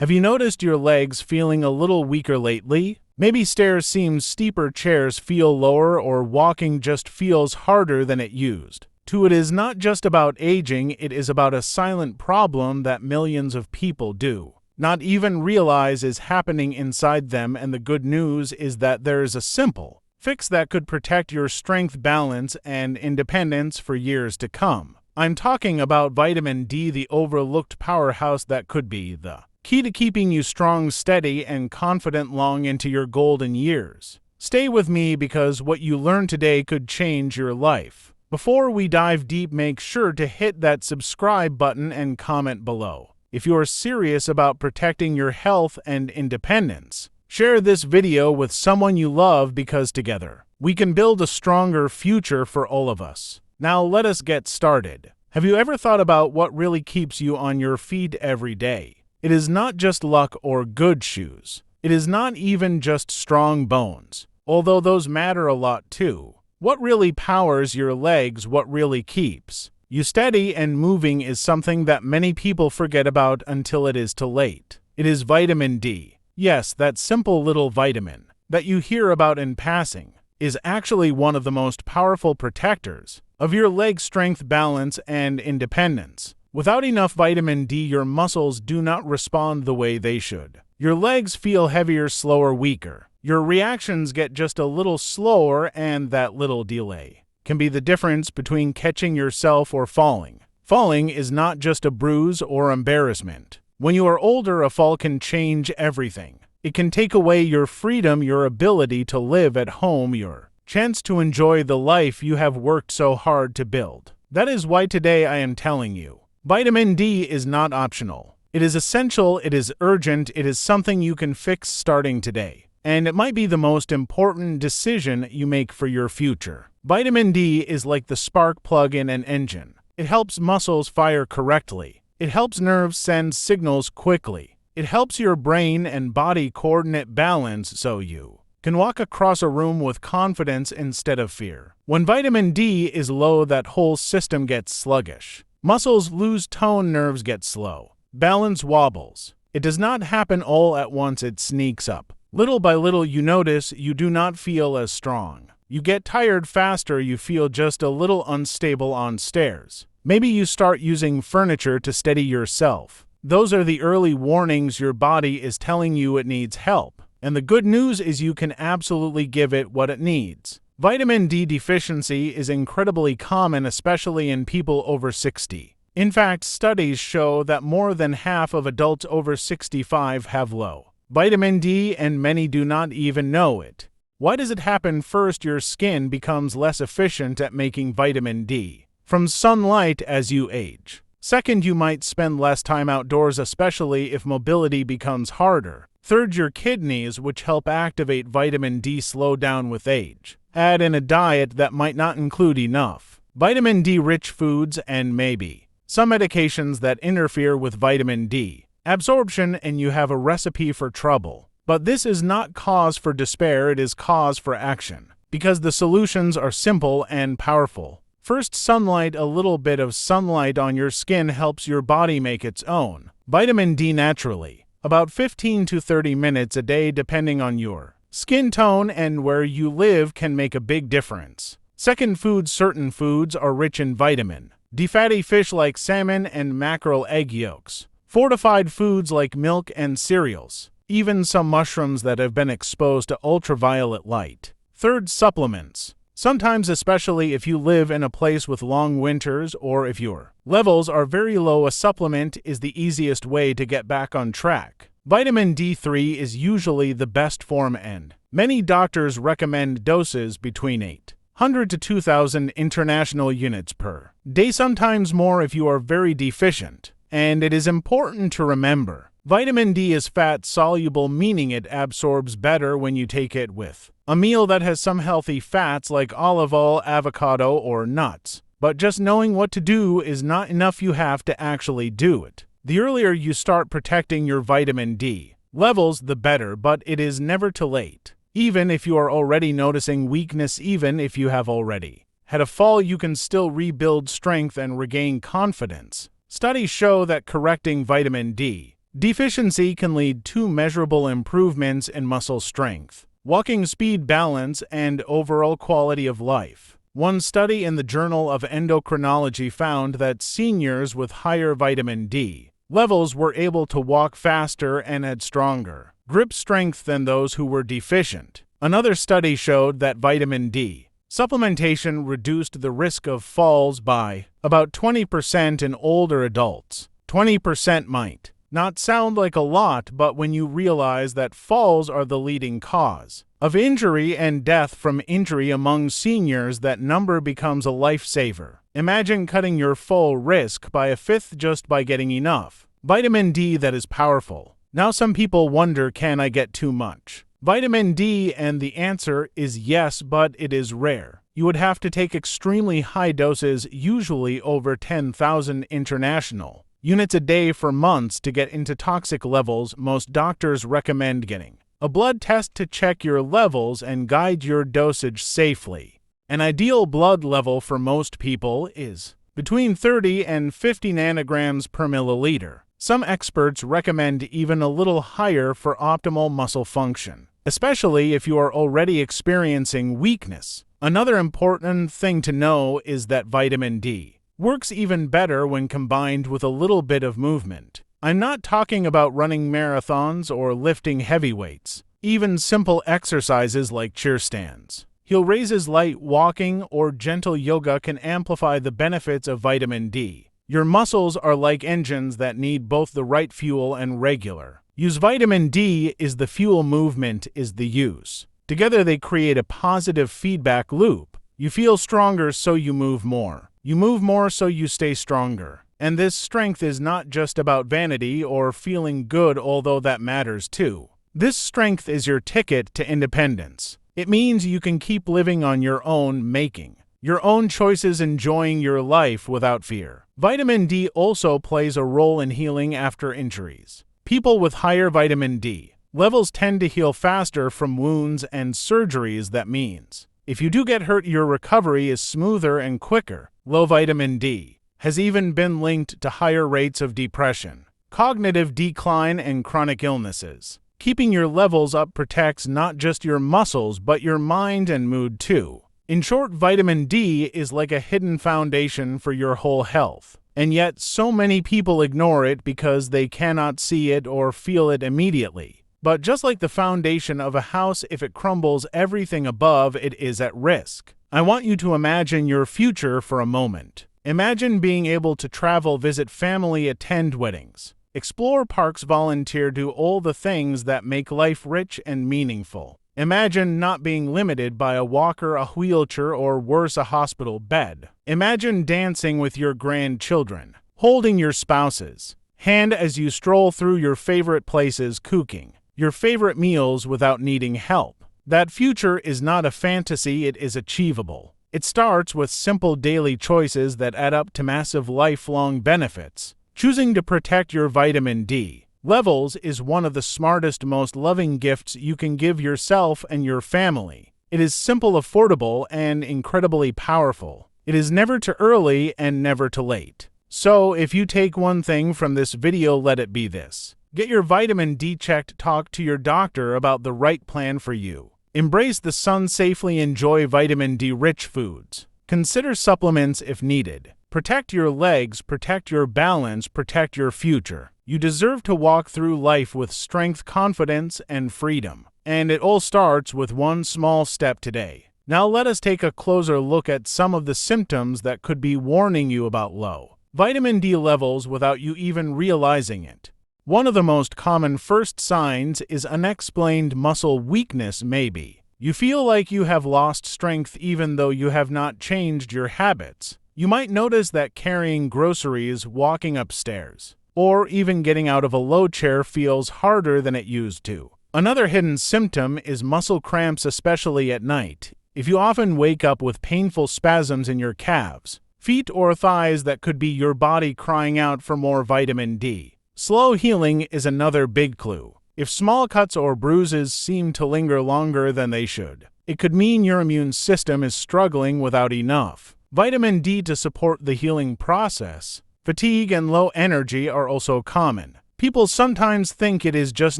Have you noticed your legs feeling a little weaker lately? Maybe stairs seem steeper, chairs feel lower, or walking just feels harder than it used to. It is not just about aging, it is about a silent problem that millions of people do not even realize is happening inside them, and the good news is that there is a simple fix that could protect your strength, balance, and independence for years to come. I'm talking about vitamin D, the overlooked powerhouse that could be the key to keeping you strong, steady, and confident long into your golden years. Stay with me because what you learn today could change your life. Before we dive deep, make sure to hit that subscribe button and comment below if you are serious about protecting your health and independence. Share this video with someone you love because together we can build a stronger future for all of us. Now let us get started. Have you ever thought about what really keeps you on your feet every day? It is not just luck or good shoes. It is not even just strong bones, although those matter a lot too. What really powers your legs, what really keeps you steady and moving, is something that many people forget about until it is too late. It is vitamin D. Yes, that simple little vitamin that you hear about in passing is actually one of the most powerful protectors of your leg strength, balance, and independence. Without enough vitamin D, your muscles do not respond the way they should. Your legs feel heavier, slower, weaker. Your reactions get just a little slower, and that little delay can be the difference between catching yourself or falling. Falling is not just a bruise or embarrassment. When you are older, a fall can change everything. It can take away your freedom, your ability to live at home, your chance to enjoy the life you have worked so hard to build. That is why today I am telling you, vitamin D is not optional. It is essential, it is urgent, it is something you can fix starting today. And it might be the most important decision you make for your future. Vitamin D is like the spark plug in an engine. It helps muscles fire correctly. It helps nerves send signals quickly. It helps your brain and body coordinate balance so you can walk across a room with confidence instead of fear. When vitamin D is low, that whole system gets sluggish. Muscles lose tone, nerves get slow. Balance wobbles. It does not happen all at once, it sneaks up. Little by little you notice you do not feel as strong. You get tired faster, you feel just a little unstable on stairs. Maybe you start using furniture to steady yourself. Those are the early warnings your body is telling you it needs help. And the good news is you can absolutely give it what it needs. Vitamin D deficiency is incredibly common, especially in people over 60. In fact, studies show that more than half of adults over 65 have low vitamin D, and many do not even know it. Why does it happen? First, your skin becomes less efficient at making vitamin D from sunlight as you age. Second, you might spend less time outdoors, especially if mobility becomes harder. Third, your kidneys, which help activate vitamin D, slow down with age. Add in a diet that might not include enough vitamin D-rich foods and maybe some medications that interfere with vitamin D absorption, and you have a recipe for trouble. But this is not cause for despair, it is cause for action. Because the solutions are simple and powerful. First, sunlight. A little bit of sunlight on your skin helps your body make its own vitamin D naturally. About 15 to 30 minutes a day, depending on your skin tone and where you live, can make a big difference. Second, food. Certain foods are rich in vitamin D. Fatty fish like salmon and mackerel, egg yolks. Fortified foods like milk and cereals. Even some mushrooms that have been exposed to ultraviolet light. Third, supplements. Sometimes, especially if you live in a place with long winters or if your levels are very low, a supplement is the easiest way to get back on track. Vitamin D3 is usually the best form, and many doctors recommend doses between 800 to 2,000 international units per day, sometimes more if you are very deficient. And it is important to remember, vitamin D is fat-soluble, meaning it absorbs better when you take it with a meal that has some healthy fats like olive oil, avocado, or nuts. But just knowing what to do is not enough, you have to actually do it. The earlier you start protecting your vitamin D levels, the better, but it is never too late. Even if you are already noticing weakness, even if you have already had a fall, you can still rebuild strength and regain confidence. Studies show that correcting vitamin D Deficiency can lead to measurable improvements in muscle strength, walking speed, balance, and overall quality of life. One study in the Journal of Endocrinology found that seniors with higher vitamin D levels were able to walk faster and had stronger grip strength than those who were deficient. Another study showed that vitamin D supplementation reduced the risk of falls by about 20% in older adults. 20% might not sound like a lot, but when you realize that falls are the leading cause of injury and death from injury among seniors, that number becomes a lifesaver. Imagine cutting your fall risk by a fifth just by getting enough vitamin D that is powerful. Now some people wonder, can I get too much vitamin D? And the answer is yes, but it is rare. You would have to take extremely high doses, usually over 10,000 international units a day for months to get into toxic levels. Most doctors recommend getting a blood test to check your levels and guide your dosage safely. An ideal blood level for most people is between 30 and 50 nanograms per milliliter. Some experts recommend even a little higher for optimal muscle function, especially if you are already experiencing weakness. Another important thing to know is that vitamin D works even better when combined with a little bit of movement. I'm not talking about running marathons or lifting heavy weights. Even simple exercises like chair stands, heel raises, light walking, or gentle yoga can amplify the benefits of vitamin D. Your muscles are like engines that need both the right fuel and regular use. Vitamin D is the fuel, movement is the use. Together they create a positive feedback loop. You feel stronger, so you move more. You move more, so you stay stronger. And this strength is not just about vanity or feeling good, although that matters too. This strength is your ticket to independence. It means you can keep living on your own, making your own choices, enjoying your life without fear. Vitamin D also plays a role in healing after injuries. People with higher vitamin D levels tend to heal faster from wounds and surgeries. That means if you do get hurt, your recovery is smoother and quicker. Low vitamin D has even been linked to higher rates of depression, cognitive decline, and chronic illnesses. Keeping your levels up protects not just your muscles, but your mind and mood too. In short, vitamin D is like a hidden foundation for your whole health. And yet, so many people ignore it because they cannot see it or feel it immediately. But just like the foundation of a house, if it crumbles, everything above it is at risk. I want you to imagine your future for a moment. Imagine being able to travel, visit family, attend weddings, explore parks, volunteer, do all the things that make life rich and meaningful. Imagine not being limited by a walker, a wheelchair, or worse, a hospital bed. Imagine dancing with your grandchildren, holding your spouse's hand as you stroll through your favorite places, cooking your favorite meals without needing help. That future is not a fantasy, it is achievable. It starts with simple daily choices that add up to massive lifelong benefits. Choosing to protect your vitamin D levels is one of the smartest, most loving gifts you can give yourself and your family. It is simple, affordable, and incredibly powerful. It is never too early and never too late. So, if you take one thing from this video, let it be this. Get your vitamin D checked, talk to your doctor about the right plan for you. Embrace the sun safely, enjoy vitamin D-rich foods. Consider supplements if needed. Protect your legs, protect your balance, protect your future. You deserve to walk through life with strength, confidence, and freedom. And it all starts with one small step today. Now let us take a closer look at some of the symptoms that could be warning you about low vitamin D levels without you even realizing it. One of the most common first signs is unexplained muscle weakness. Maybe you feel like you have lost strength even though you have not changed your habits. You might notice that carrying groceries, walking upstairs, or even getting out of a low chair feels harder than it used to. Another hidden symptom is muscle cramps, especially at night. If you often wake up with painful spasms in your calves, feet, or thighs, that could be your body crying out for more vitamin D. Slow healing is another big clue. If small cuts or bruises seem to linger longer than they should, it could mean your immune system is struggling without enough vitamin D to support the healing process. Fatigue and low energy are also common. People sometimes think it is just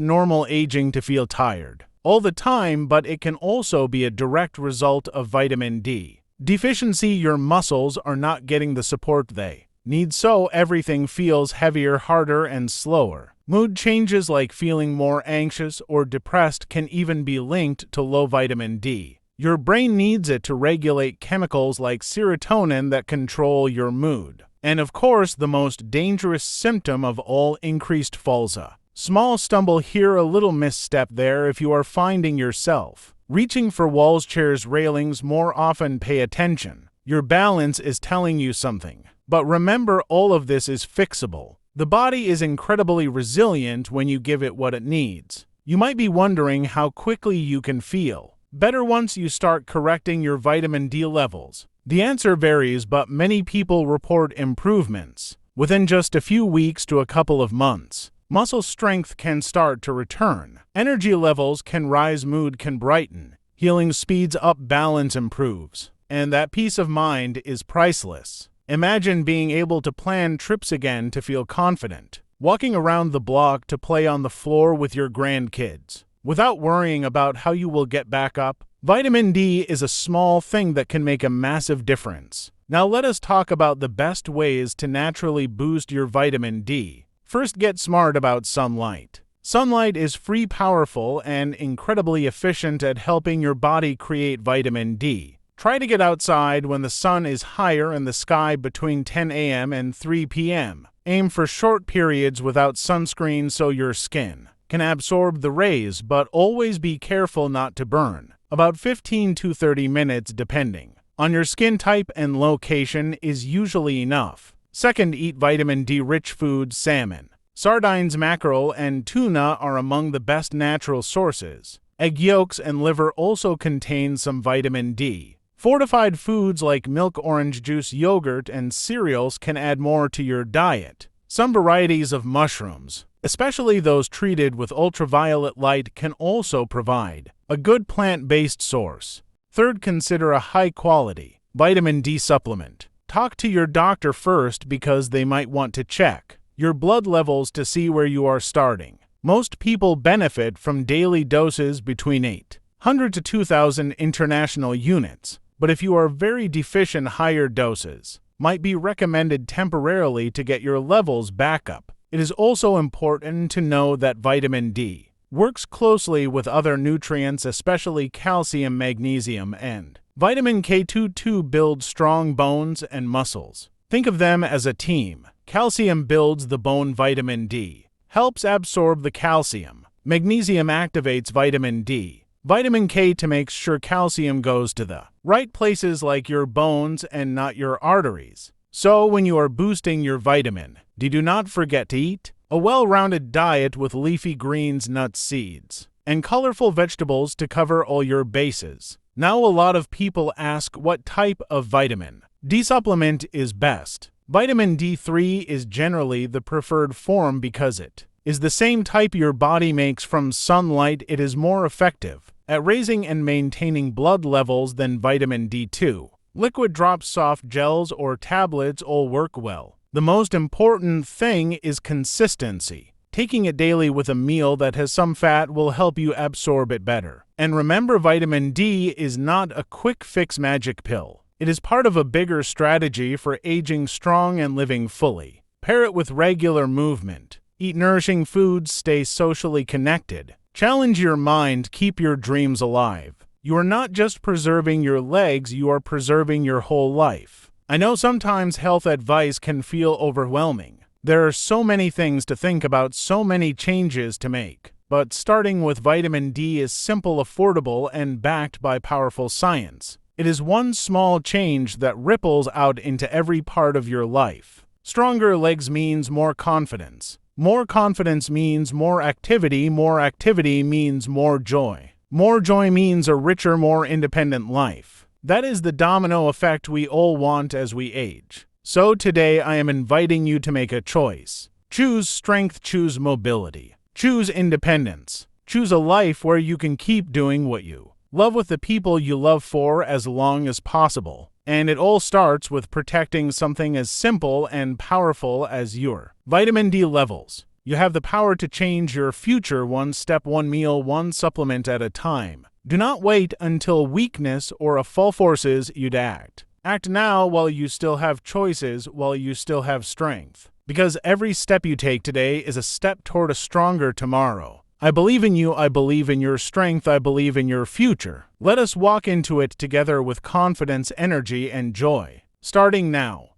normal aging to feel tired all the time, but it can also be a direct result of vitamin D deficiency. Your muscles are not getting the support they need, so everything feels heavier, harder, and slower. Mood changes like feeling more anxious or depressed can even be linked to low vitamin D. Your brain needs it to regulate chemicals like serotonin that control your mood. And of course, the most dangerous symptom of all, increased falls. A small stumble here, a little misstep there. If you are finding yourself reaching for walls, chairs, railings more often, pay attention. Your balance is telling you something. But remember, all of this is fixable. The body is incredibly resilient when you give it what it needs. You might be wondering how quickly you can feel better once you start correcting your vitamin D levels. The answer varies, but many people report improvements within just a few weeks to a couple of months. Muscle strength can start to return. Energy levels can rise, mood can brighten. Healing speeds up, balance improves. And that peace of mind is priceless. Imagine being able to plan trips again to feel confident, walking around the block to play on the floor with your grandkids, without worrying about how you will get back up. Vitamin D is a small thing that can make a massive difference. Now let us talk about the best ways to naturally boost your vitamin D. First, get smart about sunlight. Sunlight is free, powerful, and incredibly efficient at helping your body create vitamin D. Try to get outside when the sun is higher in the sky between 10 a.m. and 3 p.m. Aim for short periods without sunscreen so your skin can absorb the rays, but always be careful not to burn. About 15 to 30 minutes depending on your skin type and location is usually enough. Second, eat vitamin D-rich foods. Salmon, sardines, mackerel, and tuna are among the best natural sources. Egg yolks and liver also contain some vitamin D. Fortified foods like milk, orange juice, yogurt, and cereals can add more to your diet. Some varieties of mushrooms, especially those treated with ultraviolet light, can also provide a good plant-based source. Third, consider a high-quality vitamin D supplement. Talk to your doctor first because they might want to check your blood levels to see where you are starting. Most people benefit from daily doses between 800 to 2,000 international units, but if you are very deficient, higher doses might be recommended temporarily to get your levels back up. It is also important to know that vitamin D works closely with other nutrients, especially calcium, magnesium, and vitamin K2 to build strong bones and muscles. Think of them as a team. Calcium builds the bone, vitamin D helps absorb the calcium. Magnesium activates vitamin D. Vitamin K to make sure calcium goes to the right places like your bones and not your arteries. So when you are boosting your vitamin D, do not forget to eat a well-rounded diet with leafy greens, nuts, seeds, and colorful vegetables to cover all your bases. Now a lot of people ask what type of vitamin D supplement is best. Vitamin D3 is generally the preferred form because it is the same type your body makes from sunlight. It is more effective at raising and maintaining blood levels than vitamin D2. Liquid drops, soft gels, or tablets all work well. The most important thing is consistency. Taking it daily with a meal that has some fat will help you absorb it better. And remember, vitamin D is not a quick fix magic pill. It is part of a bigger strategy for aging strong and living fully. Pair it with regular movement. Eat nourishing foods, stay socially connected. Challenge your mind, keep your dreams alive. You are not just preserving your legs, you are preserving your whole life. I know sometimes health advice can feel overwhelming. There are so many things to think about, so many changes to make. But starting with vitamin D is simple, affordable, and backed by powerful science. It is one small change that ripples out into every part of your life. Stronger legs means more confidence. More confidence means more activity. More activity means more joy. More joy means a richer, more independent life. That is the domino effect we all want as we age. So today I am inviting you to make a choice. Choose strength, choose mobility, choose independence, choose a life where you can keep doing what you love with the people you love for as long as possible. And it all starts with protecting something as simple and powerful as your vitamin D levels. You have the power to change your future one step, one meal, one supplement at a time. Do not wait until weakness or a fall forces you to act. Act now while you still have choices, while you still have strength. Because every step you take today is a step toward a stronger tomorrow. I believe in you, I believe in your strength, I believe in your future. Let us walk into it together with confidence, energy, and joy. Starting now.